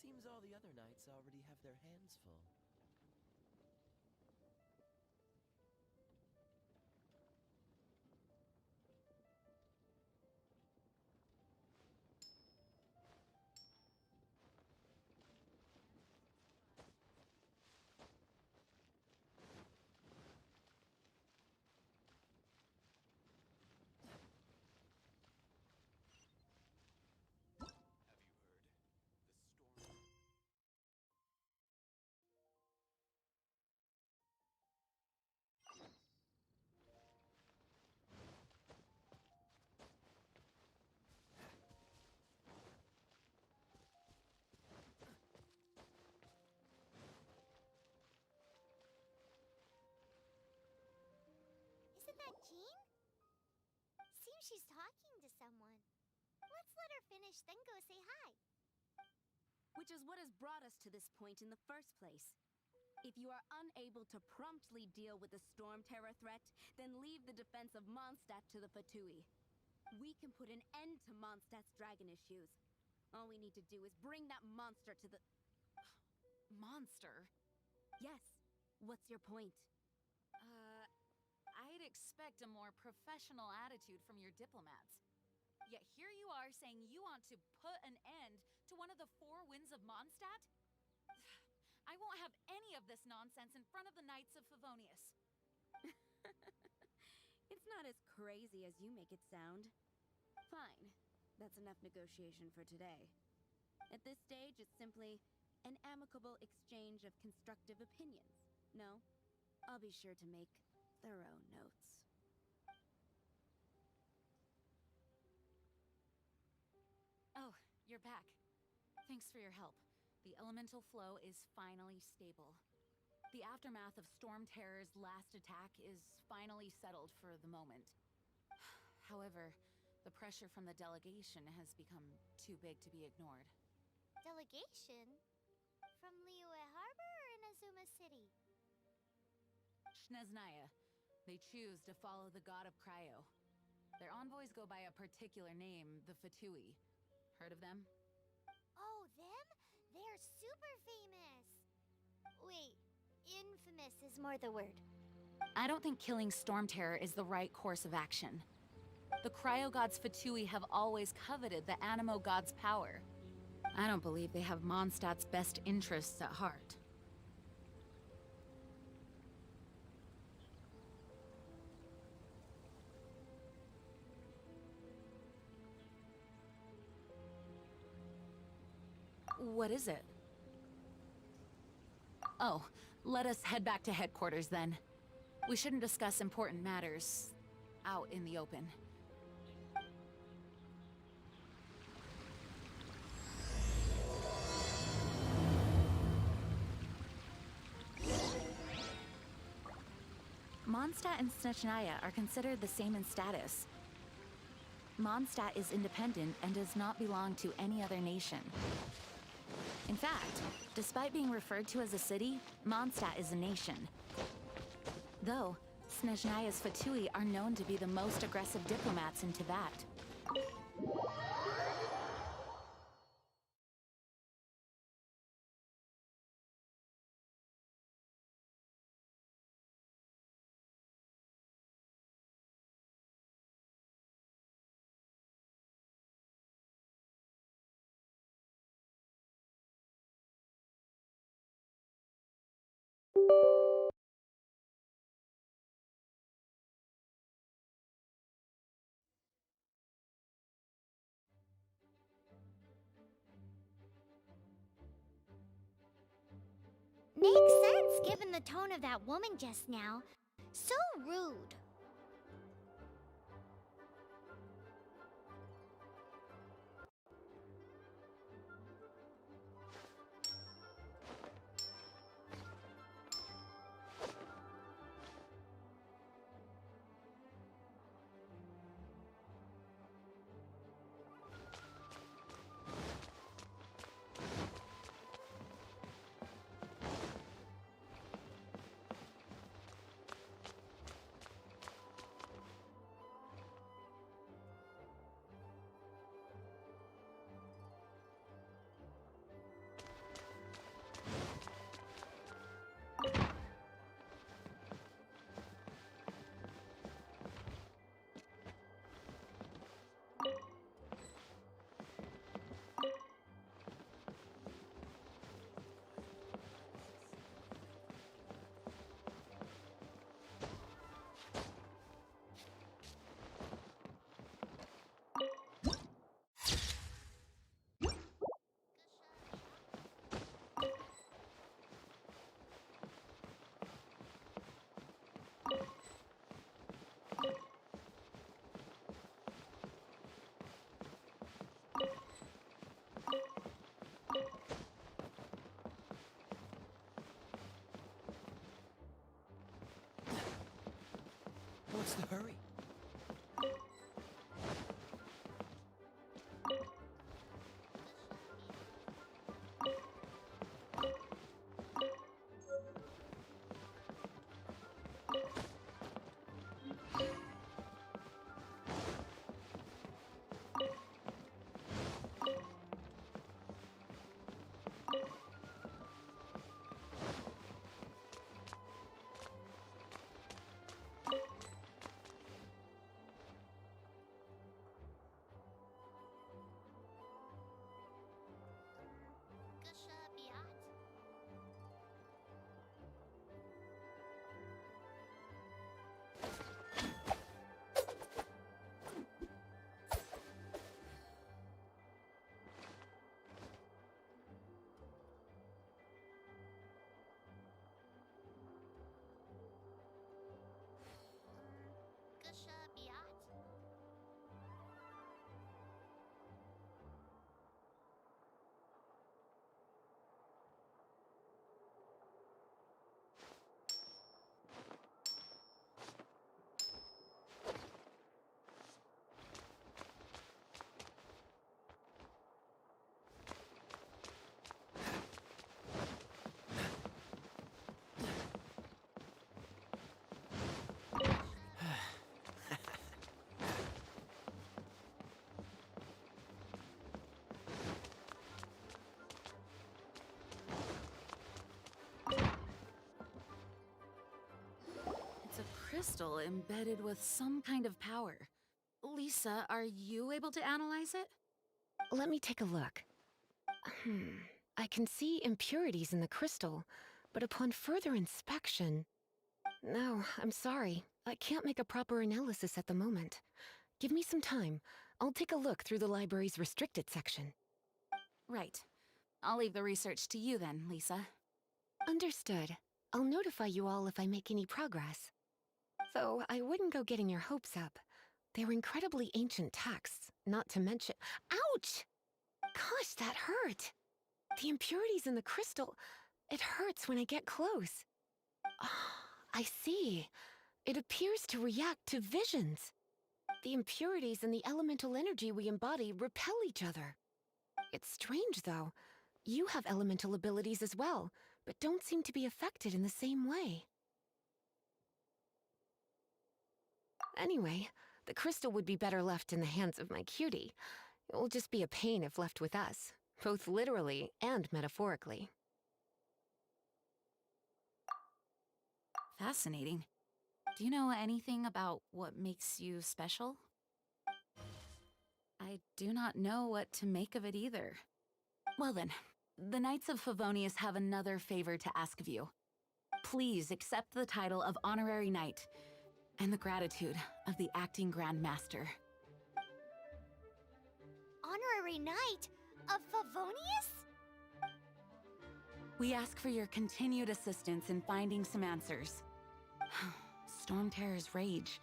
Seems all the other knights already have their hands full. Isn't that Jean? Seems she's talking to someone. Let's let her finish, then go say hi. Which is what has brought us to this point in the first place. If you are unable to promptly deal with the Storm Terror threat, then leave the defense of Mondstadt to the Fatui. We can put an end to Mondstadt's dragon issues. All we need to do is bring that monster to the... Monster? Yes. What's your point? I'd expect a more professional attitude from your diplomats. Yet here you are saying you want to put an end to one of the four winds of Mondstadt? I won't have any of this nonsense in front of the Knights of Favonius. It's not as crazy as you make it sound. Fine. That's enough negotiation for today. At this stage, it's simply an amicable exchange of constructive opinions. No? I'll be sure to make thorough notes. Oh, you're back. Thanks for your help. The elemental flow is finally stable. The aftermath of Storm Terror's last attack is finally settled for the moment. However, the pressure from the delegation has become too big to be ignored. Delegation? From Liyue Harbor or Inazuma City? Snezhnaya. They choose to follow the god of Cryo. Their envoys go by a particular name, the Fatui. Heard of them? Oh, them? They're super famous! Wait, infamous is more the word. I don't think killing Storm Terror is the right course of action. The Cryo gods Fatui have always coveted the Animo god's power. I don't believe they have Mondstadt's best interests at heart. What is it? Oh, let us head back to headquarters then. We shouldn't discuss important matters out in the open. Mondstadt and Snezhnaya are considered the same in status. Mondstadt is independent and does not belong to any other nation. In fact, despite being referred to as a city, Mondstadt is a nation. Though, Snezhnaya's Fatui are known to be the most aggressive diplomats in Tibet. Makes sense given the tone of that woman just now. So rude. What's the hurry? Gusha Biat? Gusha Biat? It's a crystal embedded with some kind of power. Lisa, are you able to analyze it? Let me take a look. I can see impurities in the crystal, but upon further inspection... No, I'm sorry. I can't make a proper analysis at the moment. Give me some time. I'll take a look through the library's restricted section. Right. I'll leave the research to you then, Lisa. Understood. I'll notify you all if I make any progress. Though I wouldn't go getting your hopes up. They're incredibly ancient texts, not to mention— Ouch! Gosh, that hurt! The impurities in the crystal— it hurts when I get close. I see. It appears to react to visions. The impurities and the elemental energy we embody repel each other. It's strange, though. You have elemental abilities as well, but don't seem to be affected in the same way. Anyway, the crystal would be better left in the hands of my cutie. It will just be a pain if left with us, both literally and metaphorically. Fascinating. Do you know anything about what makes you special? I do not know what to make of it either. Well then, the Knights of Favonius have another favor to ask of you. Please accept the title of Honorary Knight and the gratitude of the Acting Grand Master. Honorary Knight of Favonius? We ask for your continued assistance in finding some answers. Storm Terror's rage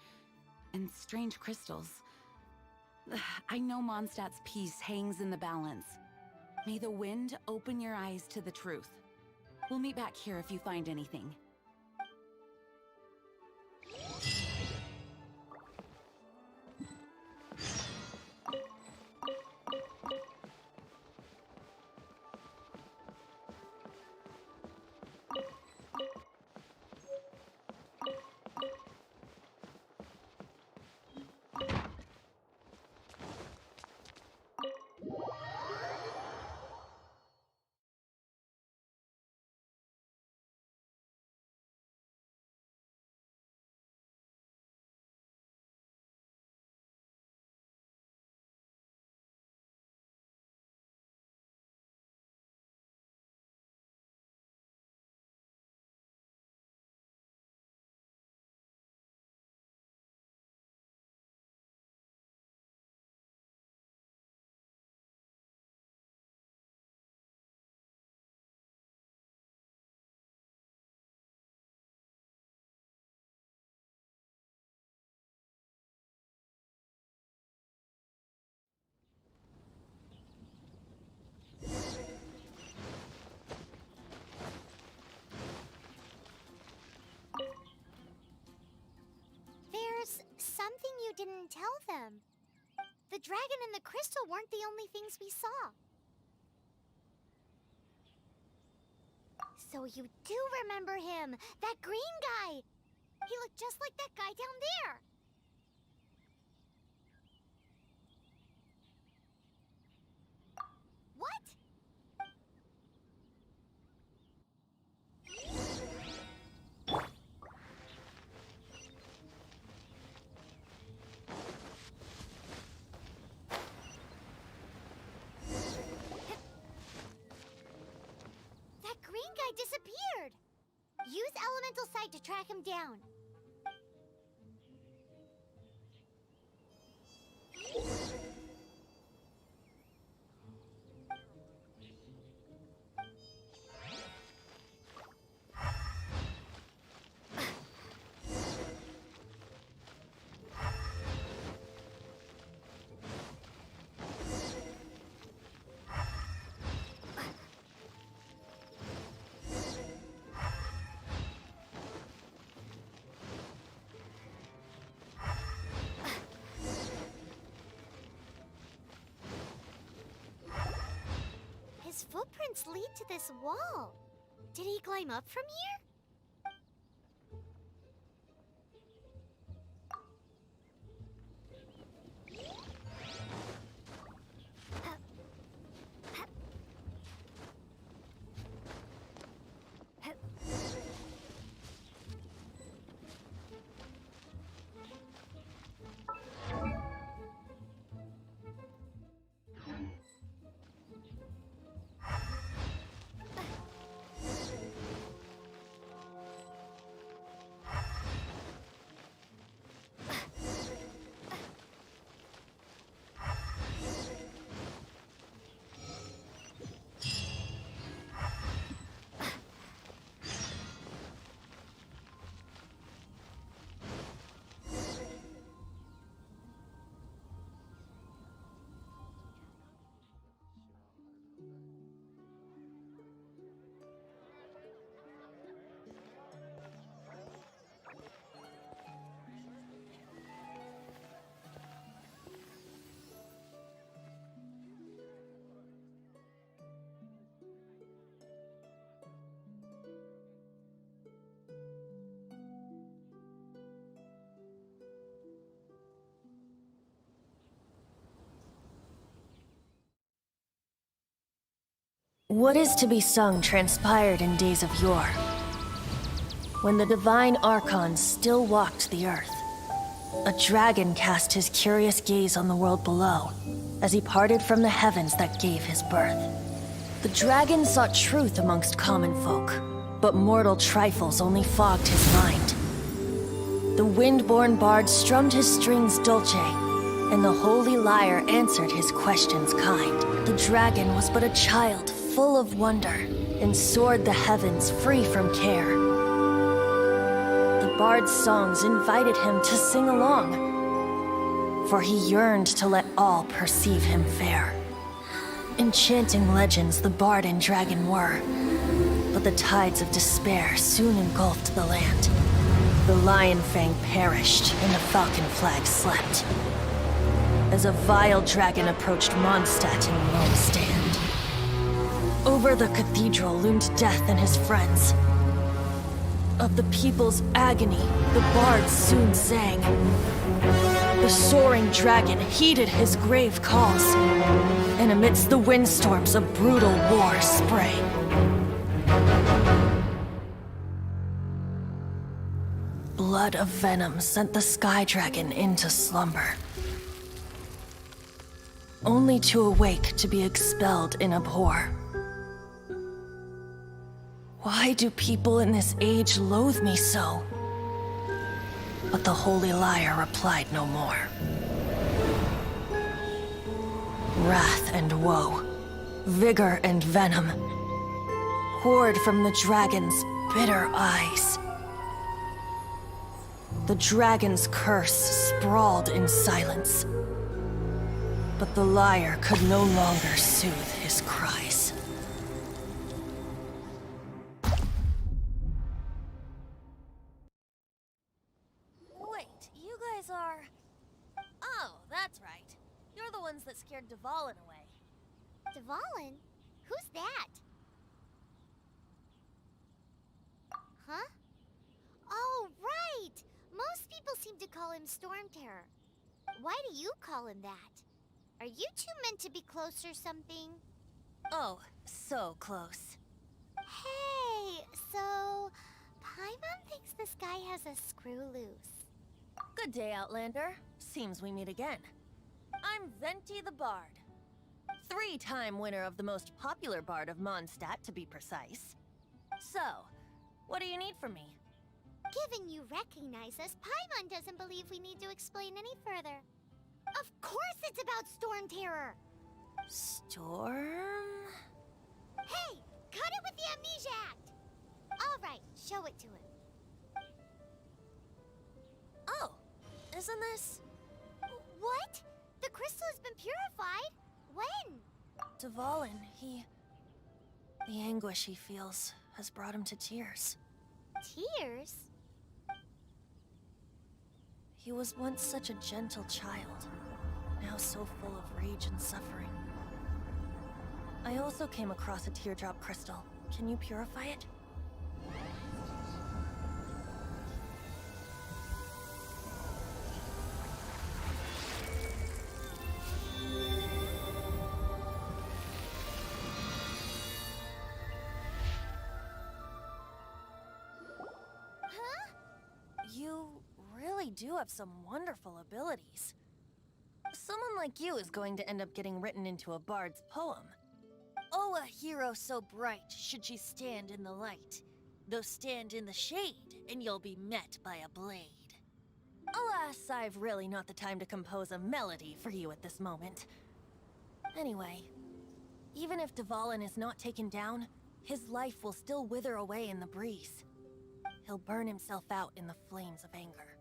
and strange crystals. I know Mondstadt's peace hangs in the balance. May the wind open your eyes to the truth. We'll meet back here if you find anything. dragon and the crystal weren't the only things we saw. So you do remember him, that green guy. He looked just like that guy down there. What? That green guy disappeared. Use elemental sight to track him down. His footprints lead to this wall. Did he climb up from here? What is to be sung transpired in days of yore, when the divine archons still walked the earth. A dragon cast his curious gaze on the world below, as he parted from the heavens that gave his birth. The dragon sought truth amongst common folk, but mortal trifles only fogged his mind. The wind-born bard strummed his strings dulce, and the holy lyre answered his questions kind. The dragon was but a child, full of wonder, and soared the heavens free from care. The bard's songs invited him to sing along, for he yearned to let all perceive him fair. Enchanting legends the bard and dragon were, but the tides of despair soon engulfed the land. The lion fang perished, and the falcon flag slept, as a vile dragon approached Mondstadt in lone stand. Over the cathedral loomed death and his friends. Of the people's agony, the bards soon sang. The soaring dragon heeded his grave calls, and amidst the windstorms a brutal war sprang. Blood of venom sent the sky dragon into slumber, only to awake to be expelled in abhor. Why do people in this age loathe me so? But the holy lyre replied no more. Wrath and woe, vigor and venom, poured from the dragon's bitter eyes. The dragon's curse sprawled in silence, but the lyre could no longer soothe his cries. Wait, you guys are... Oh, that's right. You're the ones that scared Dvalin away. Dvalin? Who's that? Huh? Oh, right! Most people seem to call him Storm Terror. Why do you call him that? Are you two meant to be close or something? Oh, so close. Hey, so Paimon thinks this guy has a screw loose. Good day, Outlander. Seems we meet again. I'm Venti the Bard. 3-time winner of the most popular bard of Mondstadt, to be precise. So, what do you need from me? Given you recognize us, Paimon doesn't believe we need to explain any further. Of course it's about Storm Terror! Storm? Hey! Cut it with the Amnesia Act! Alright, show it to him. Oh, isn't this... What? The crystal has been purified? When? Dvalin, the anguish he feels has brought him to tears. Tears? He was once such a gentle child, now so full of rage and suffering. I also came across a teardrop crystal. Can you purify it? You really do have some wonderful abilities. Someone like you is going to end up getting written into a bard's poem. Oh, a hero so bright should she stand in the light, though stand in the shade, and you'll be met by a blade. Alas, I've really not the time to compose a melody for you at this moment. Anyway, even if Dvalin is not taken down, his life will still wither away in the breeze. He'll burn himself out in the flames of anger.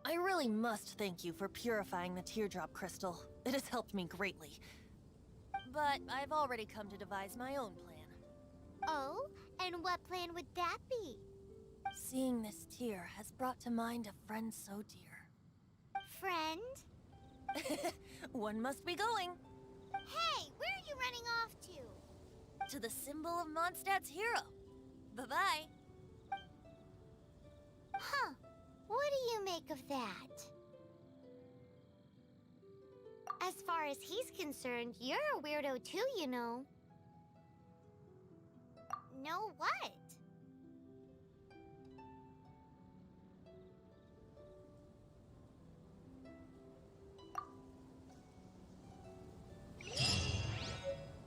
I really must thank you for purifying the teardrop crystal. It has helped me greatly. But I've already come to devise my own plan. Oh? And what plan would that be? Seeing this tear has brought to mind a friend so dear. Friend? One must be going. Hey, where are you running off to? To the symbol of Mondstadt's hero. Bye-bye. Huh. What do you make of that? As far as he's concerned, you're a weirdo too, you know. Know what?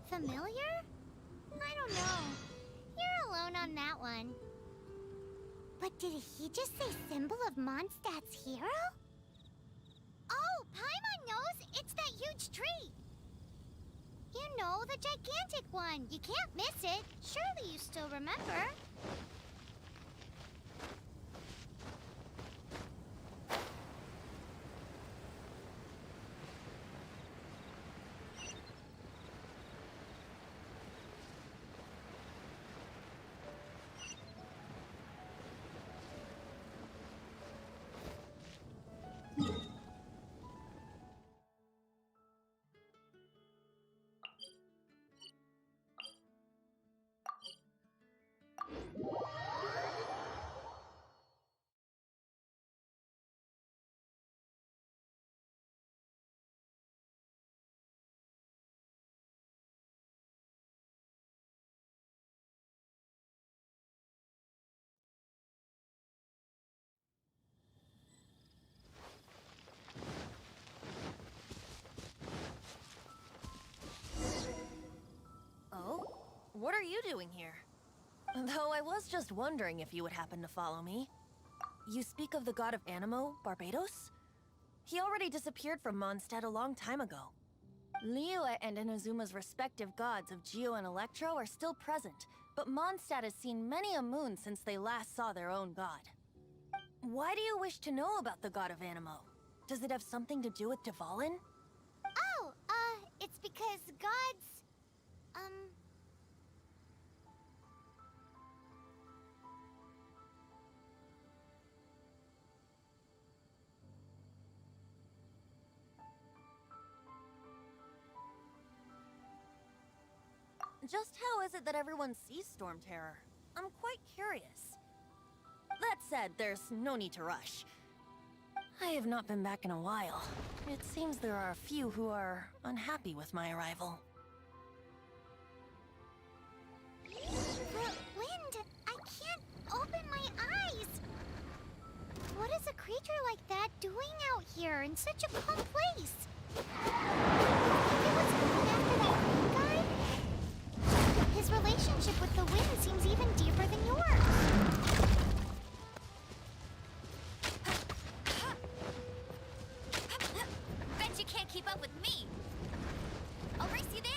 Familiar? I don't know. You're alone on that one. But did he just say symbol of Mondstadt's hero? Oh, Paimon knows! It's that huge tree! You know, the gigantic one. You can't miss it. Surely you still remember. Oh? What are you doing here? Though I was just wondering if you would happen to follow me. You speak of the god of Animo, Barbados? He already disappeared from Mondstadt a long time ago. Liyue and Inazuma's respective gods of Geo and Electro are still present, but Mondstadt has seen many a moon since they last saw their own god. Why do you wish to know about the god of Animo? Does it have something to do with Dvalin? Oh, it's because gods, Just how is it that everyone sees Storm Terror? I'm quite curious. That said, there's no need to rush. I have not been back in a while. It seems there are a few who are unhappy with my arrival. The wind! I can't open my eyes! What is a creature like that doing out here in such a calm place? You think it was going after that wind guy? His relationship with the wind seems even deeper than yours. Bet you can't keep up with me. I'll race you there.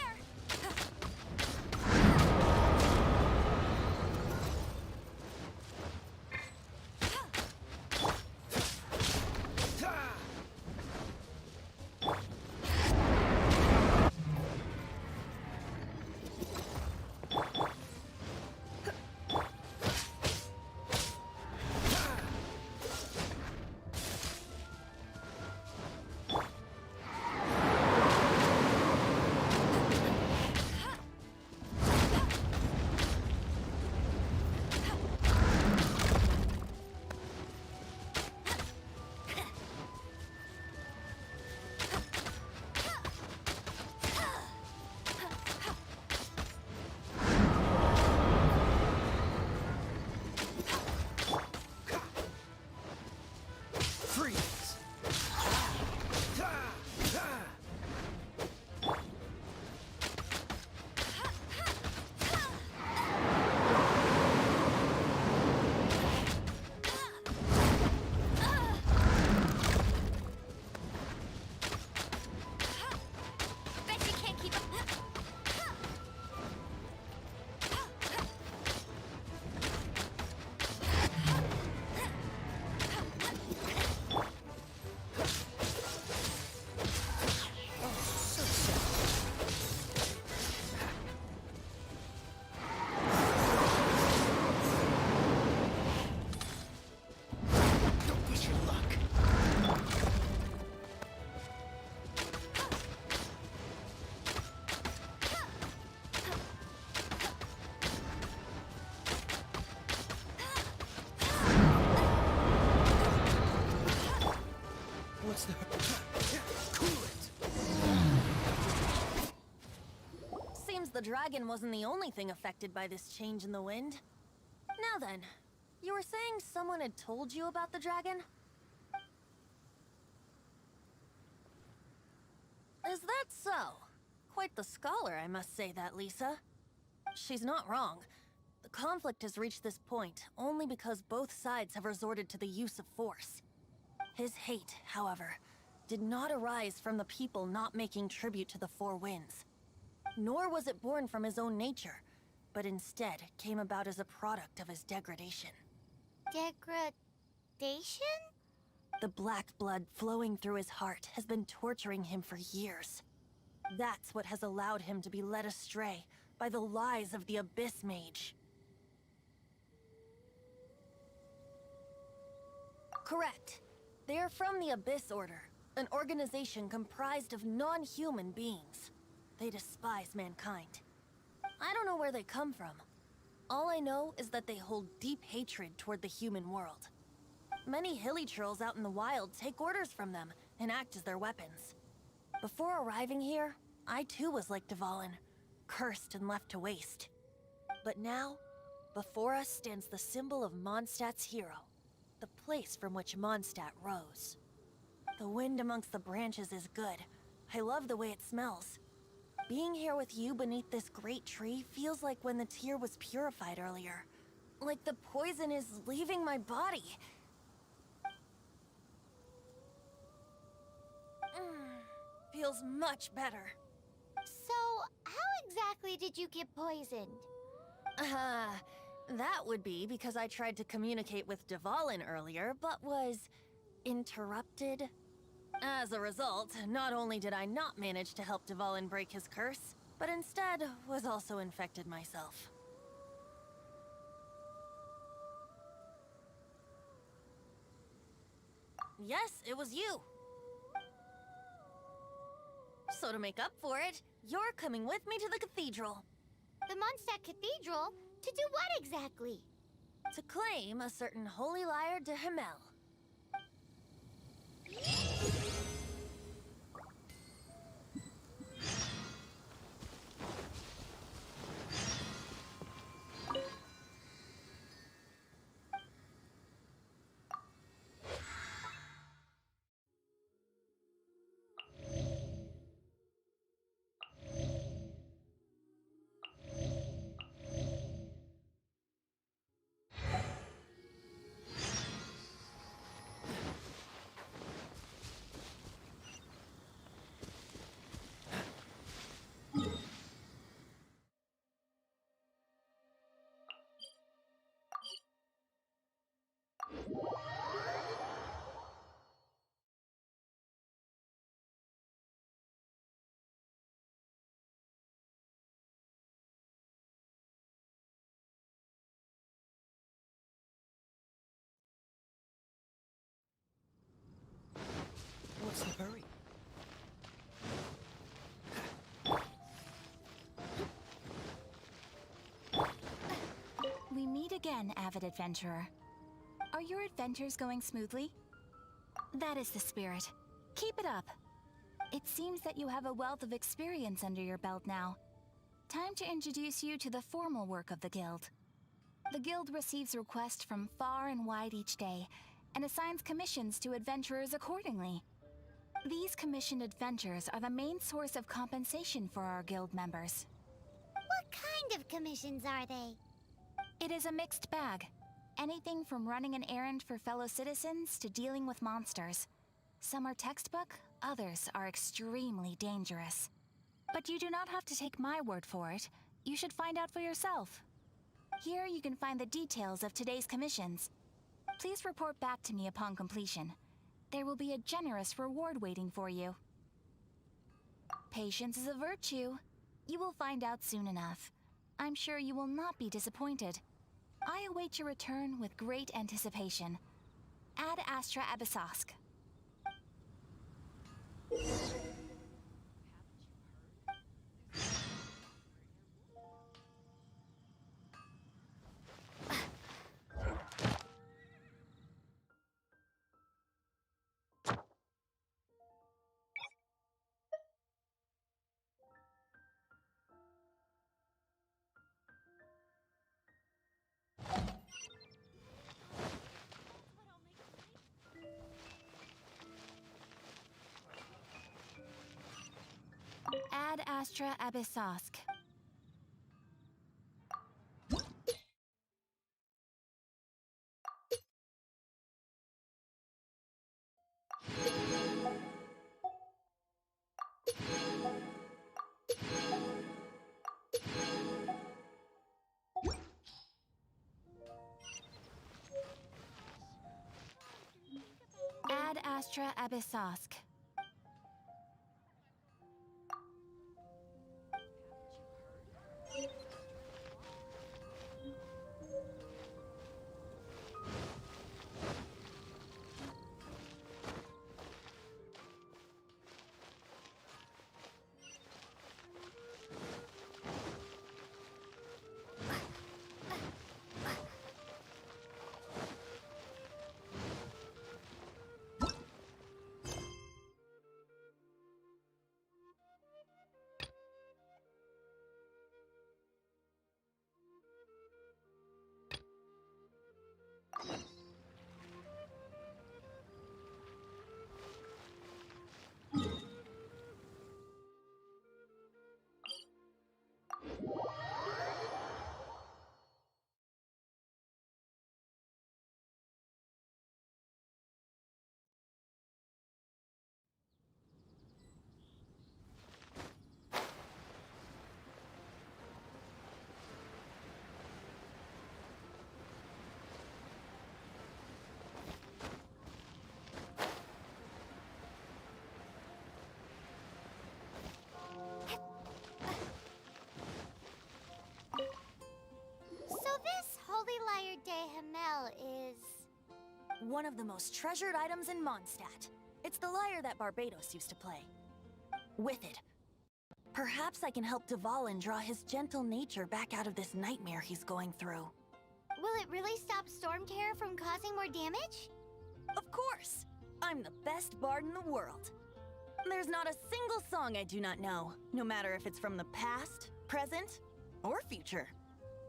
What's the... Cool it! Seems the dragon wasn't the only thing affected by this change in the wind. Now then, you were saying someone had told you about the dragon? Is that so? Quite the scholar, I must say that, Lisa. She's not wrong. The conflict has reached this point only because both sides have resorted to the use of force. His hate, however, did not arise from the people not making tribute to the Four Winds. Nor was it born from his own nature, but instead came about as a product of his degradation. Degradation? The black blood flowing through his heart has been torturing him for years. That's what has allowed him to be led astray by the lies of the Abyss Mage. Correct. They are from the Abyss Order, an organization comprised of non-human beings. They despise mankind. I don't know where they come from. All I know is that they hold deep hatred toward the human world. Many hilly trolls out in the wild take orders from them and act as their weapons. Before arriving here, I too was like Dvalin, cursed and left to waste. But now, before us stands the symbol of Mondstadt's hero, the place from which Mondstadt rose. The wind amongst the branches is good. I love the way it smells. Being here with you beneath this great tree feels like when the tear was purified earlier. Like the poison is leaving my body. Feels much better. So, how exactly did you get poisoned? That would be because I tried to communicate with Dvalin earlier, but was interrupted. As a result, not only did I not manage to help Dvalin break his curse, but instead was also infected myself. Yes, it was you. So to make up for it, you're coming with me to the cathedral. The Mondstadt Cathedral? To do what exactly? To claim a certain holy lyre de Himmel. What's the hurry? We meet again, avid adventurer. Are your adventures going smoothly? That is the spirit. Keep it up. It seems that you have a wealth of experience under your belt now. Time to introduce you to the formal work of the Guild. The Guild receives requests from far and wide each day, and assigns commissions to adventurers accordingly. These commissioned adventures are the main source of compensation for our Guild members. What kind of commissions are they? It is a mixed bag. Anything from running an errand for fellow citizens to dealing with monsters. Some are textbook, others are extremely dangerous. But you do not have to take my word for it. You should find out for yourself. Here you can find the details of today's commissions. Please report back to me upon completion. There will be a generous reward waiting for you. Patience is a virtue. You will find out soon enough. I'm sure you will not be disappointed. I await your return with great anticipation. Ad Astra Abyssosk. Ad Astra Abyssosk. Ad Astra Abyssosk. So this Holy Lyre de Himmel is... One of the most treasured items in Mondstadt. It's the lyre that Barbados used to play. With it, Perhaps I can help Dvalin draw his gentle nature back out of this nightmare he's going through. Will it really stop Storm Terror from causing more damage? Of course! I'm the best bard in the world. There's not a single song I do not know, no matter if it's from the past, present, or future.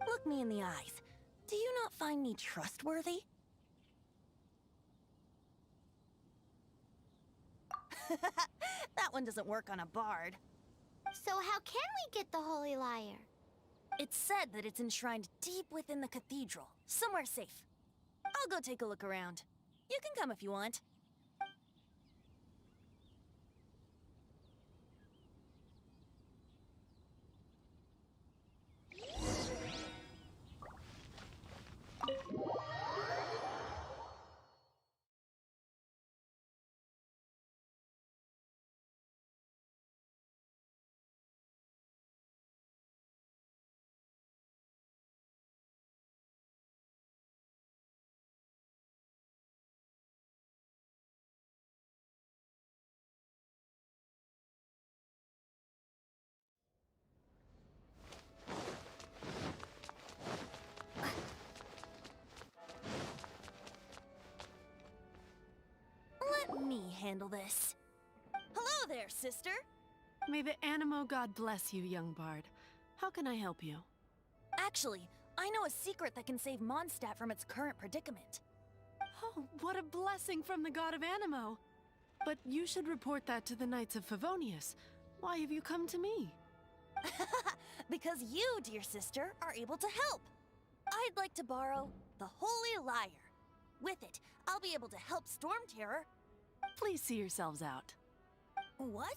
Look me in the eyes. Do you not find me trustworthy? That one doesn't work on a bard. So how can we get the Holy Lyre? It's said that it's enshrined deep within the cathedral, somewhere safe. I'll go take a look around. You can come if you want. Let me handle this. Hello there, sister! May the Animo God bless you, young bard. How can I help you? Actually, I know a secret that can save Mondstadt from its current predicament. Oh, what a blessing from the god of Animo! But you should report that to the Knights of Favonius. Why have you come to me? Because you, dear sister, are able to help. I'd like to borrow the Holy Lyre. With it, I'll be able to help Storm Terror. Please see yourselves out. What?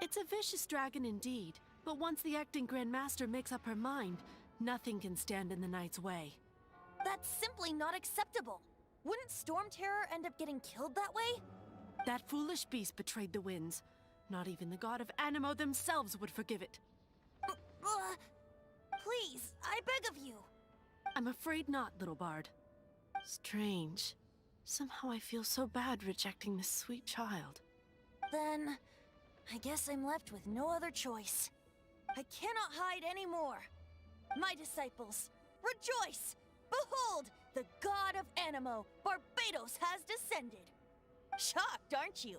It's a vicious dragon indeed, but once the acting Grand Master makes up her mind, nothing can stand in the Knight's way. That's simply not acceptable. Wouldn't Storm Terror end up getting killed that way? That foolish beast betrayed the winds. Not even the god of Animo themselves would forgive it. Please, I beg of you. I'm afraid not, little bard. Strange. Somehow I feel so bad rejecting this sweet child. Then, I guess I'm left with no other choice. I cannot hide anymore. My disciples, rejoice! Behold, the god of Animo, Barbados, has descended. Shocked, aren't you?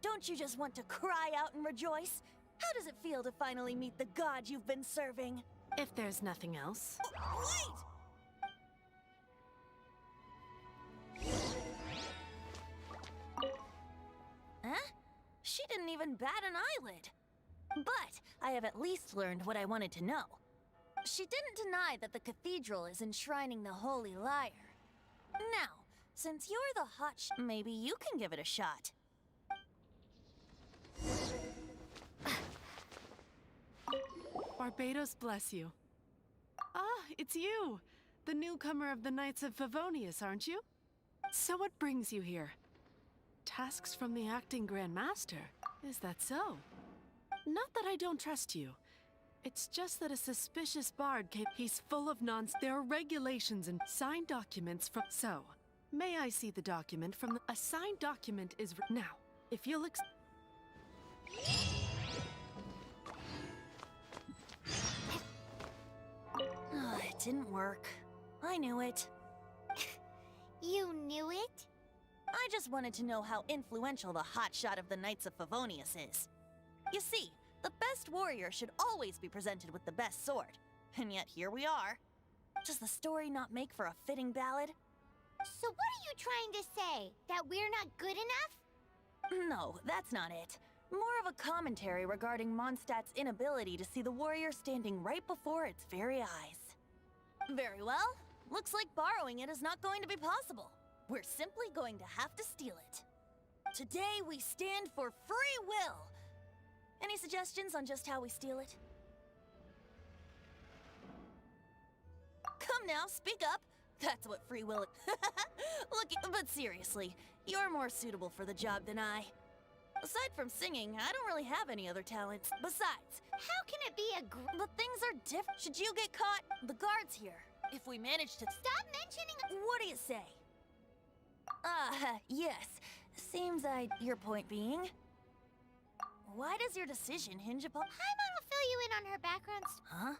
Don't you just want to cry out and rejoice? How does it feel to finally meet the god you've been serving? If there's nothing else. Wait! Huh? She didn't even bat an eyelid. But I have at least learned what I wanted to know. She didn't deny that the cathedral is enshrining the Holy Lyre. Now, since you're the maybe you can give it a shot. Barbados bless you. Ah, it's you! The newcomer of the Knights of Favonius, aren't you? So what brings you here? Tasks from the acting Grand Master? Is that so? Not that I don't trust you. It's just that a suspicious bard came. He's full of nonsense. There are regulations and signed documents from. So, may I see the document from the. A signed document is. Now, if you'll It didn't work. I knew it. You knew it? I just wanted to know how influential the hotshot of the Knights of Favonius is. You see, the best warrior should always be presented with the best sword. And yet here we are. Does the story not make for a fitting ballad? So what are you trying to say? That we're not good enough? No, that's not it. More of a commentary regarding Mondstadt's inability to see the warrior standing right before its very eyes. Very well. Looks like borrowing it is not going to be possible. We're simply going to have to steal it. Today we stand for free will. Any suggestions on just how we steal it? Come now, speak up. That's what free will is. Look, but seriously, you're more suitable for the job than I. Aside from singing, I don't really have any other talents. Besides, How can it be a but things are different. Should you get caught? The guard's here. If we manage to... Stop mentioning... What do you say? Yes. Seems your point being... Why does your decision hinge upon... I'm on a fill you in on her background. Huh?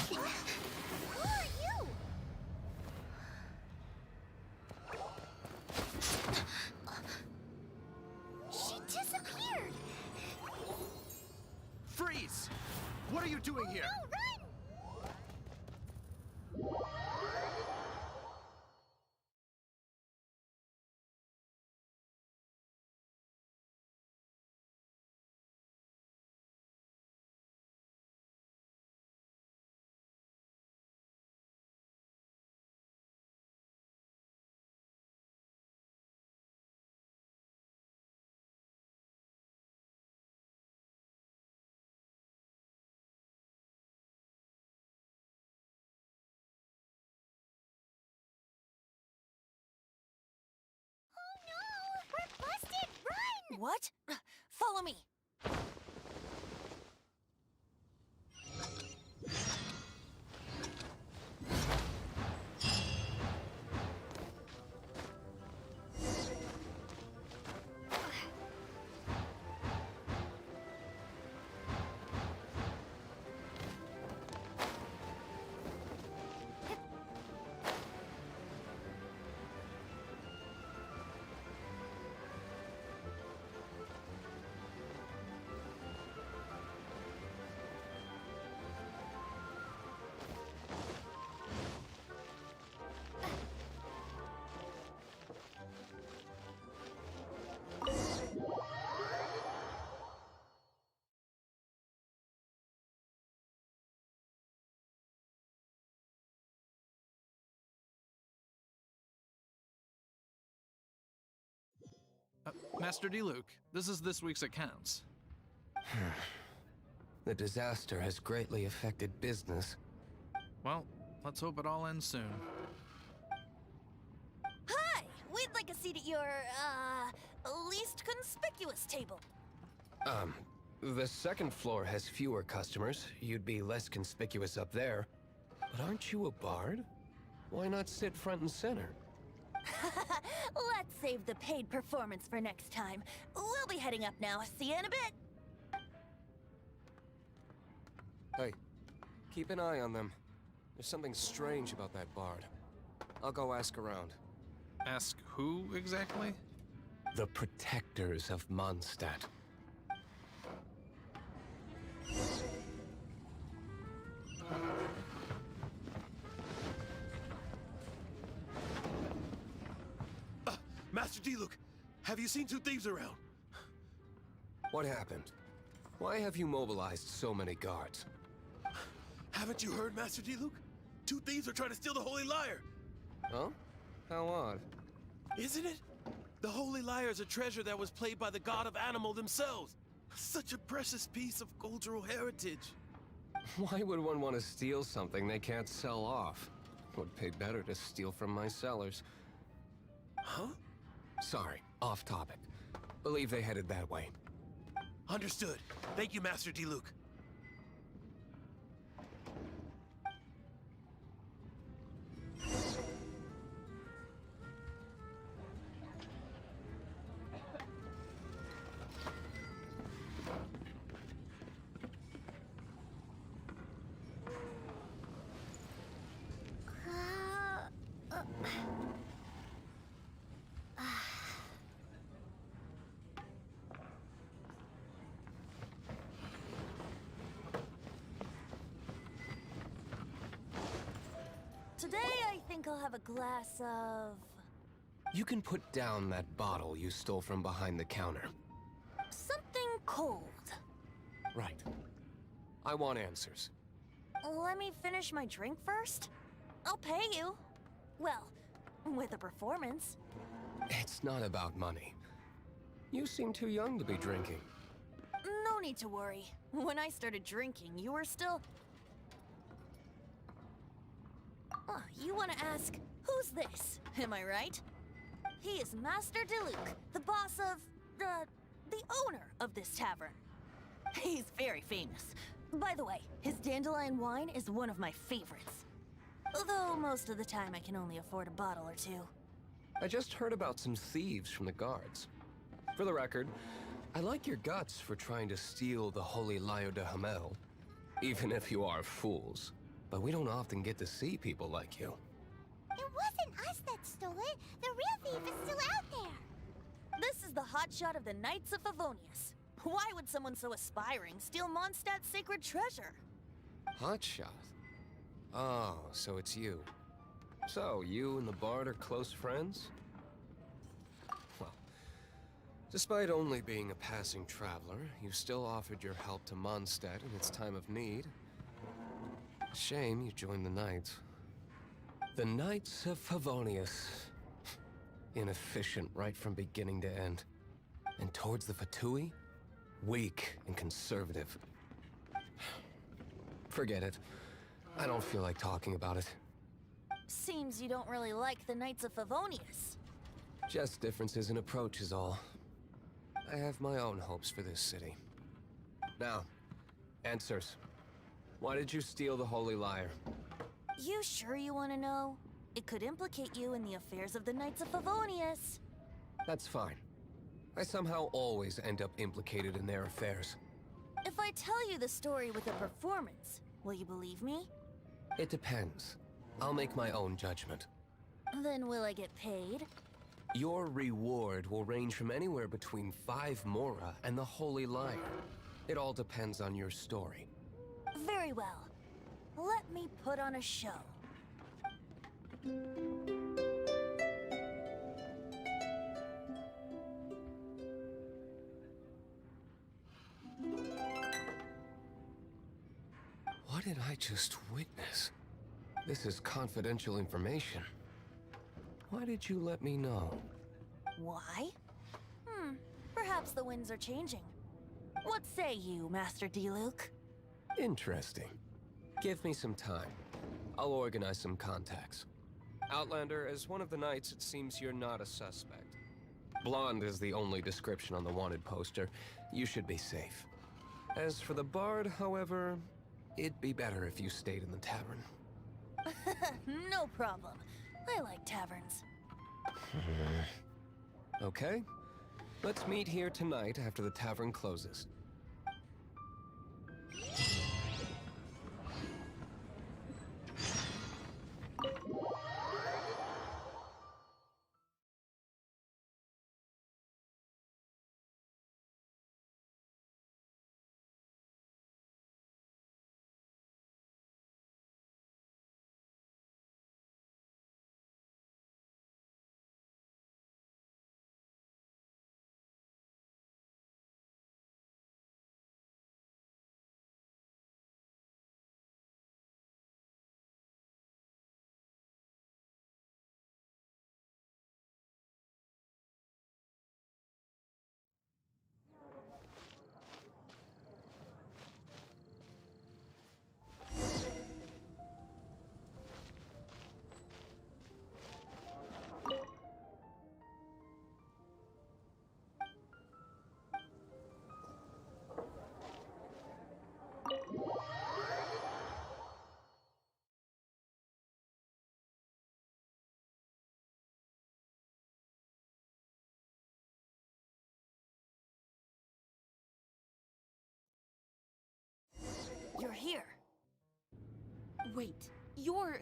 Who are you? She disappeared. Freeze! What are you doing here? No, run! Oh no! We're busted! Run! What? Follow me. Master D-Luke, this is this week's accounts. The disaster has greatly affected business. Well, let's hope it all ends soon. Hi! We'd like a seat at your, least conspicuous table. The second floor has fewer customers. You'd be less conspicuous up there. But aren't you a bard? Why not sit front and center? Let's save the paid performance for next time. We'll be heading up now. See you in a bit. Hey, keep an eye on them. There's something strange about that bard. I'll go ask around. Ask who exactly? The protectors of Mondstadt. Master D-Luke, have you seen two thieves around? What happened? Why have you mobilized so many guards? Haven't you heard, Master D-Luke? Two thieves are trying to steal the Holy Lyre. Huh? How odd. Isn't it? The Holy Lyre is a treasure that was played by the god of animal themselves. Such a precious piece of cultural heritage. Why would one want to steal something they can't sell off? Would pay better to steal from my sellers. Huh? Sorry, off topic. Believe they headed that way. Understood. Thank you, Master D-Luke. Today, I think I'll have a glass of... You can put down that bottle you stole from behind the counter. something cold. Right. I want answers. Let me finish my drink first. I'll pay you. Well, with a performance. It's not about money. You seem too young to be drinking. No need to worry. When I started drinking, you were still... Oh, you want to ask, who's this? Am I right? He is Master D-Luke, the boss of... the owner of this tavern. He's very famous. By the way, his dandelion wine is one of my favorites. Although most of the time I can only afford a bottle or two. I just heard about some thieves from the guards. For the record, I like your guts for trying to steal the Holy Lyre de Hamel. Even if you are fools. But we don't often get to see people like you. It wasn't us that stole it. The real thief is still out there. This is the hotshot of the Knights of Favonius. Why would someone so aspiring steal Mondstadt's sacred treasure? Hotshot? Oh, so it's you. So, you and the Bard are close friends? Well, despite only being a passing traveler, you still offered your help to Mondstadt in its time of need. Shame you joined the Knights. The Knights of Favonius. Inefficient right from beginning to end. And towards the Fatui, weak and conservative. Forget it. I don't feel like talking about it. Seems you don't really like the Knights of Favonius. Just differences in approach is all. I have my own hopes for this city. Now, answers. Why did you steal the Holy Lyre? You sure you want to know? It could implicate you in the affairs of the Knights of Favonius. That's fine. I somehow always end up implicated in their affairs. If I tell you the story with a performance, will you believe me? It depends. I'll make my own judgment. Then will I get paid? Your reward will range from anywhere between 5 Mora and the Holy Lyre. It all depends on your story. Very well. Let me put on a show. What did I just witness? This is confidential information. Why did you let me know? Why? Perhaps the winds are changing. What say you, Master Diluc? Interesting. Give me some time. I'll organize some contacts. Outlander, as one of the knights, it seems you're not a suspect. Blonde is the only description on the wanted poster. You should be safe. As for the bard, however, it'd be better if you stayed in the tavern. No problem. I like taverns. Okay. Let's meet here tonight after the tavern closes. You're here. Wait, you're...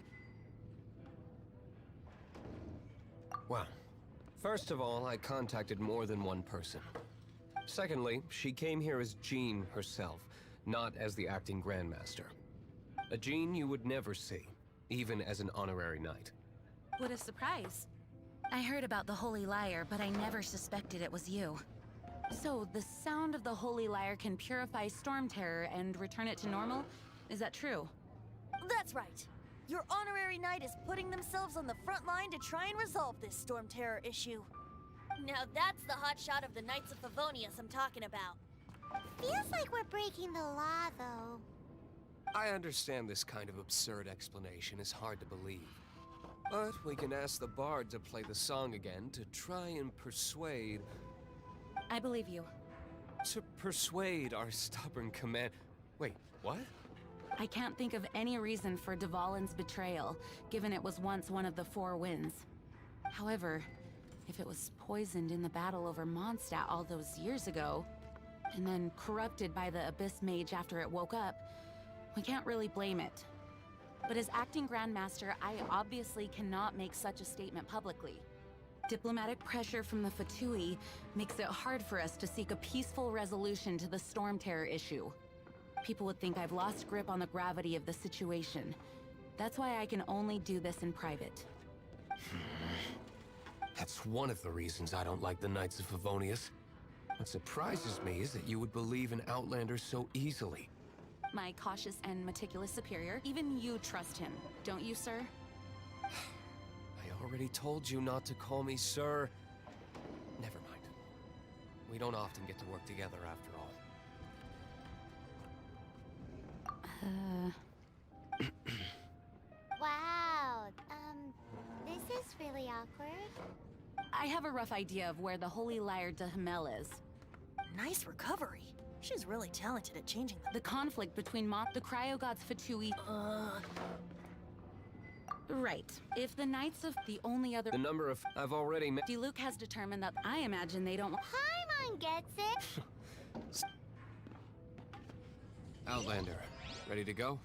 Well, first of all, I contacted more than one person. Secondly, she came here as Jean herself, not as the acting Grandmaster. A Jean you would never see, even as an honorary knight. What a surprise. I heard about the Holy Lyre, but I never suspected it was you. So, the sound of the Holy Lyre can purify Storm Terror and return it to normal? Is that true? That's right. Your honorary knight is putting themselves on the front line to try and resolve this Storm Terror issue. Now that's the hotshot of the Knights of Favonius I'm talking about. Feels like we're breaking the law, though. I understand this kind of absurd explanation is hard to believe. But we can ask the bard to play the song again to try and persuade... I believe you. To persuade our stubborn command... Wait, what? I can't think of any reason for Dvalin's betrayal, given it was once one of the Four Winds. However, if it was poisoned in the battle over Mondstadt all those years ago, and then corrupted by the Abyss Mage after it woke up, we can't really blame it. But as acting Grandmaster, I obviously cannot make such a statement publicly. Diplomatic pressure from the Fatui makes it hard for us to seek a peaceful resolution to the Storm Terror issue. People would think I've lost grip on the gravity of the situation. That's why I can only do this in private. That's one of the reasons I don't like the Knights of Favonius. What surprises me is that you would believe in Outlander so easily. My cautious and meticulous superior, even you trust him, don't you, sir? I already told you not to call me sir. Never mind. We don't often get to work together after all. Wow, this is really awkward. I have a rough idea of where the Holy Lyre de Himmel is. Nice recovery. She's really talented at changing The conflict between the Cryogods Fatui... Right. If the Knights of the only other... The number of... I've already met... Diluc has determined that I imagine they don't... Paimon gets it. Outlander, ready to go?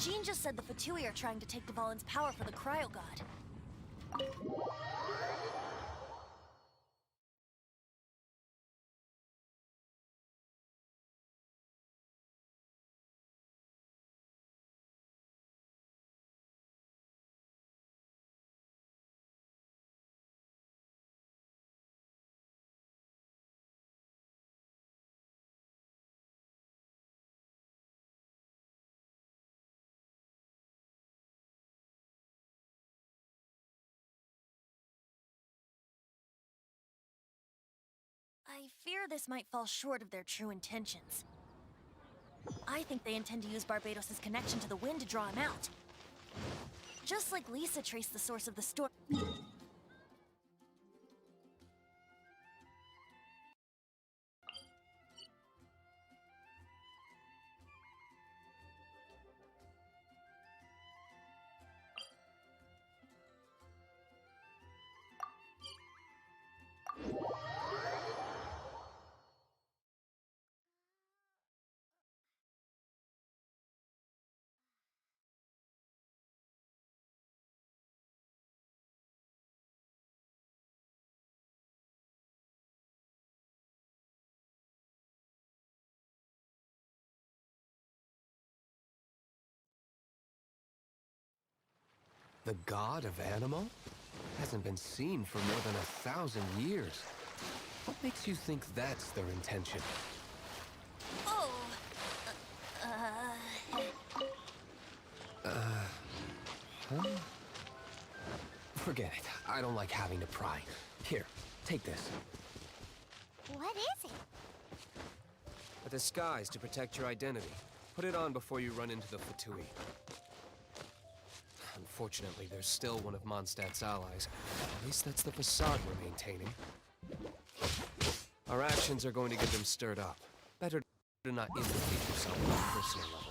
Jean just said the Fatui are trying to take Dvalin's power for the Cryogod. I fear this might fall short of their true intentions. I think they intend to use Barbados' connection to the wind to draw him out. Just like Lisa traced the source of the storm. The god of animal? Hasn't been seen for more than 1,000 years. What makes you think that's their intention? Oh! Huh? Forget it. I don't like having to pry. Here, take this. What is it? A disguise to protect your identity. Put it on before you run into the Fatui. Unfortunately, there's still one of Mondstadt's allies. At least that's the facade we're maintaining. Our actions are going to get them stirred up. Better to not implicate yourself on a personal level.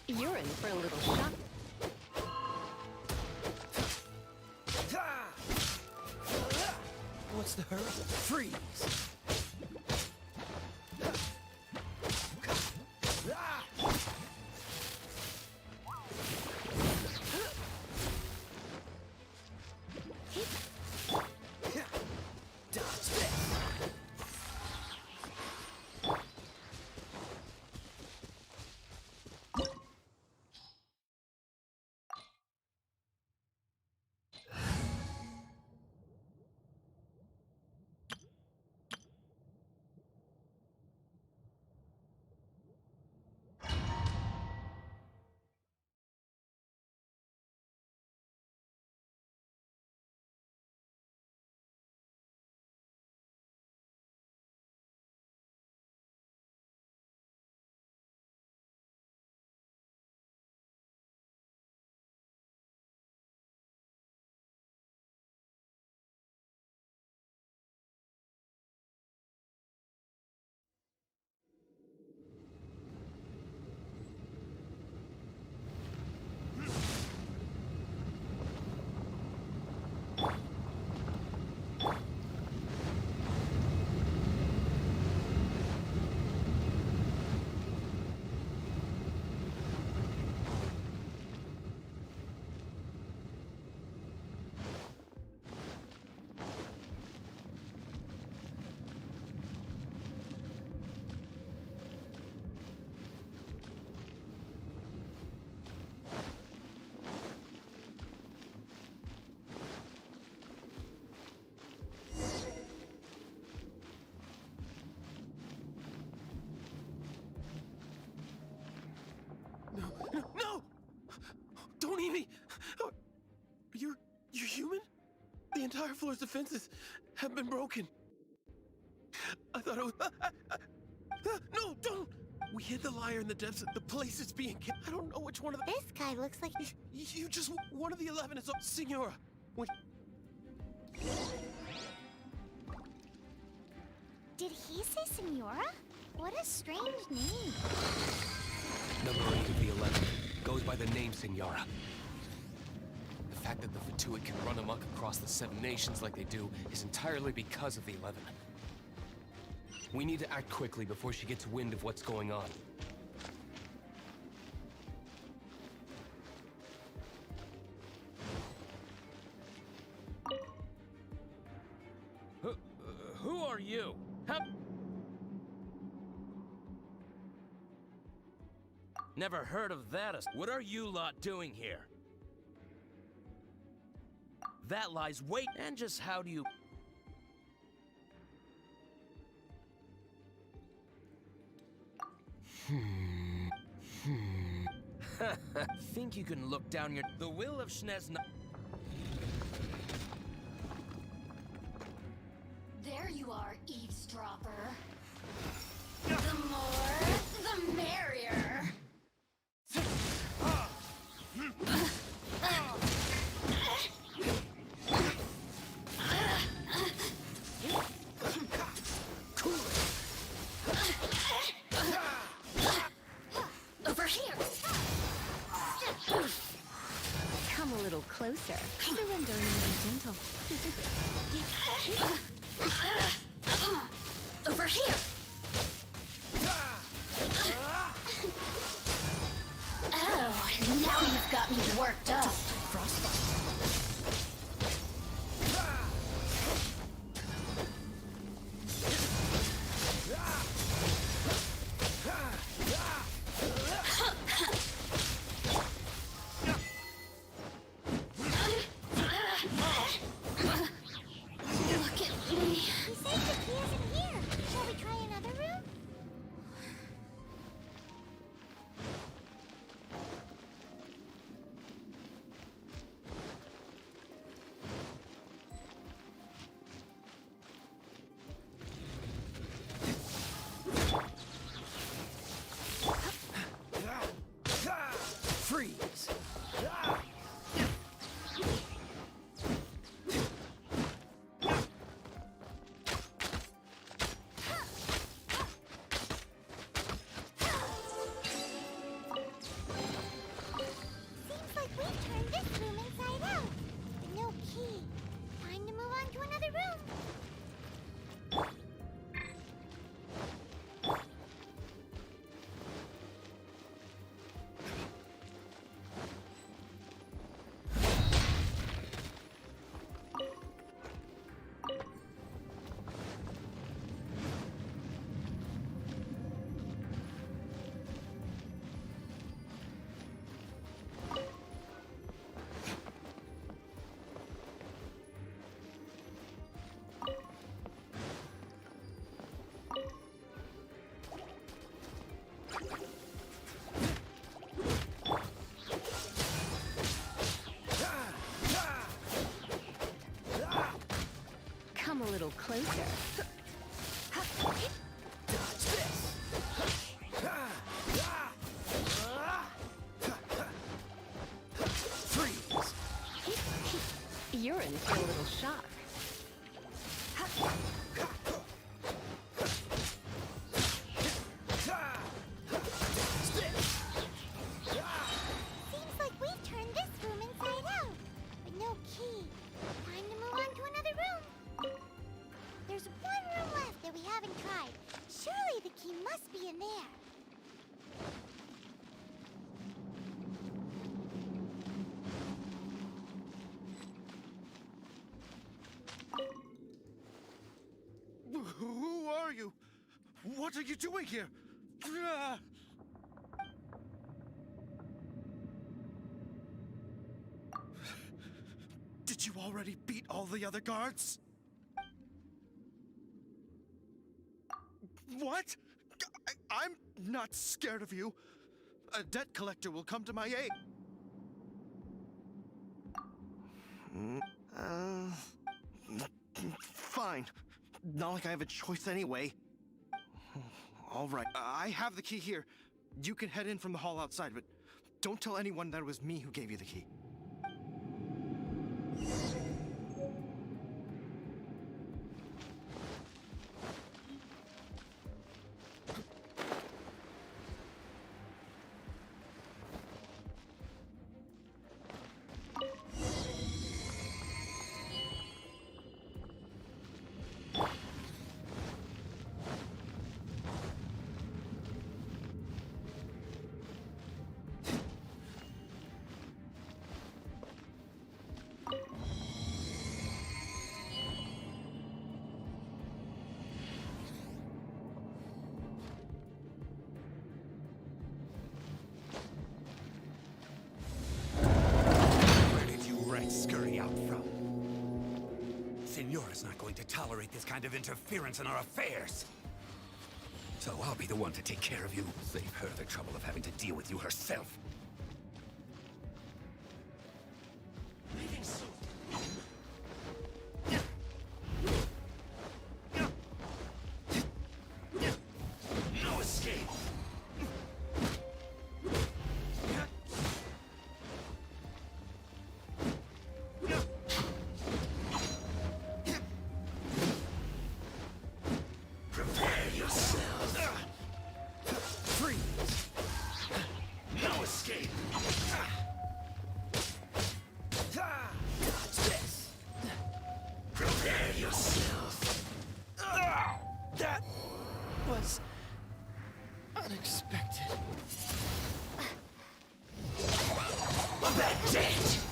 You're in for a little shock. What's the hurry? Freeze! No! Don't eat me! You're human? The entire floor's defenses have been broken. I thought it was... No, don't! We hid the liar in the depths of the place it's being kept. I don't know which one of the... This guy looks like... You just... One of the 11 is... Signora! When... Did he say Senora? What a strange name. Number 8 of the 11 goes by the name Signora. The fact that the Fatui can run amok across the 7 nations like they do is entirely because of the 11. We need to act quickly before she gets wind of what's going on. Who are you? How... Never heard of that. What are you lot doing here? That lies wait. And just how do you... Think you can look down your... The will of Snezna... There you are, eavesdropper. The more, the merrier. Over here. Come a little closer. Surrender and be gentle. Over here. Oh, now you've got me worked up. Look at me. He said the key isn't here. Shall we try another room? Freeze! Seems like we've turned this room inside out. But no key. Time to move on to another room. Come a little closer. You're in for a little shock. Seems like we've turned this room inside out. But no key. Time to move on to another room. There's one room left that we haven't tried. Surely the key must be in there. Who are you? What are you doing here? Ah! Did you already beat all the other guards? What? I'm not scared of you. A debt collector will come to my aid. Fine. Not like I have a choice anyway. All right. I have the key here. You can head in from the hall outside, but don't tell anyone that it was me who gave you the key. Senora's not going to tolerate this kind of interference in our affairs. So I'll be the one to take care of you. Save her the trouble of having to deal with you herself. Leaving soon. No escape. Prepare yourself. Freeze. No escape. Dodge this. Prepare yourself. That was unexpected. That's it.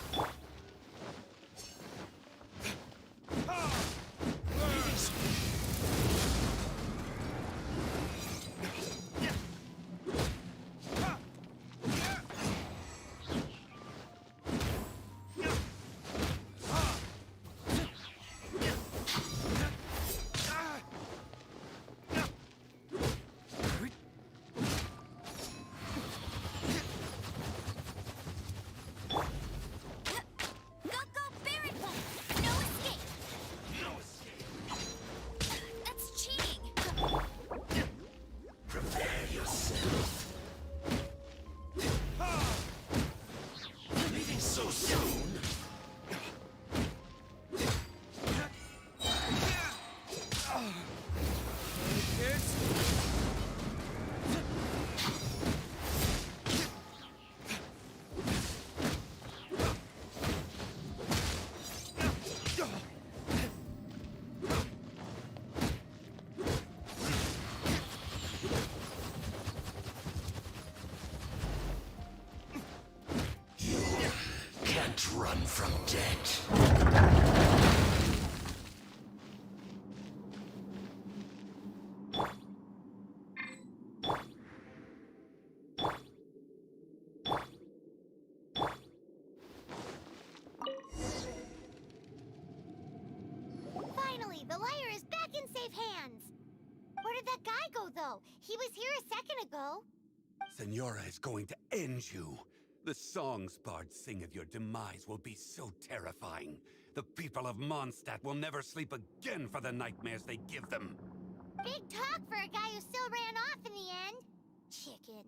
Run from death. Finally, the liar is back in safe hands. Where did that guy go, though? He was here a second ago. Senora is going to end you. The songs bards sing of your demise will be so terrifying. The people of Mondstadt will never sleep again for the nightmares they give them. Big talk for a guy who still ran off in the end. Chicken.